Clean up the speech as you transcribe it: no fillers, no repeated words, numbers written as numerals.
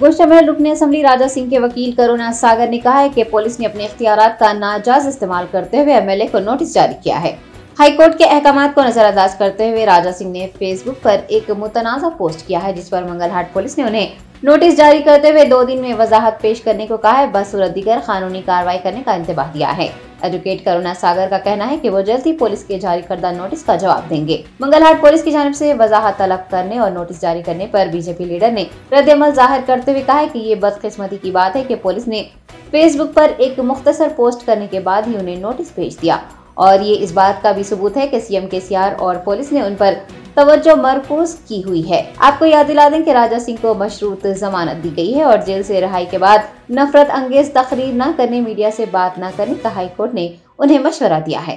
गोशामहल रुकन असम्बली राजा सिंह के वकील करुणा सागर ने कहा है कि पुलिस ने अपने इख्तियारात का नाजायज इस्तेमाल करते हुए एमएलए को नोटिस जारी किया है। हाईकोर्ट के अहकामात को नजरअंदाज करते हुए राजा सिंह ने फेसबुक पर एक मुतनाज़ा पोस्ट किया है, जिस पर मंगलहाट पुलिस ने उन्हें नोटिस जारी करते हुए 2 दिन में वजाहत पेश करने को कहा है। बस सूरत दीगर कानूनी कार्रवाई करने का इंतबाह दिया है। एडवोकेट करुणा सागर का कहना है कि वो जल्द ही पुलिस के जारी करदा नोटिस का जवाब देंगे। मंगलहाट पुलिस की जानिब से वजाहत तलब करने और नोटिस जारी करने पर बीजेपी लीडर ने रद्द-ए-अमल जाहिर करते हुए कहा है कि ये बदकिस्मती की बात है कि पुलिस ने फेसबुक पर एक मुख्तसर पोस्ट करने के बाद ही उन्हें नोटिस भेज दिया, और ये इस बात का भी सबूत है कि सीएम केसीआर और पुलिस ने उन पर तवज्जो मरकूज की हुई है। आपको याद दिला दें कि राजा सिंह को मशरूत जमानत दी गई है और जेल से रिहाई के बाद नफरत अंगेज तकरीर न करने, मीडिया से बात न करने का हाईकोर्ट ने उन्हें मशवरा दिया है।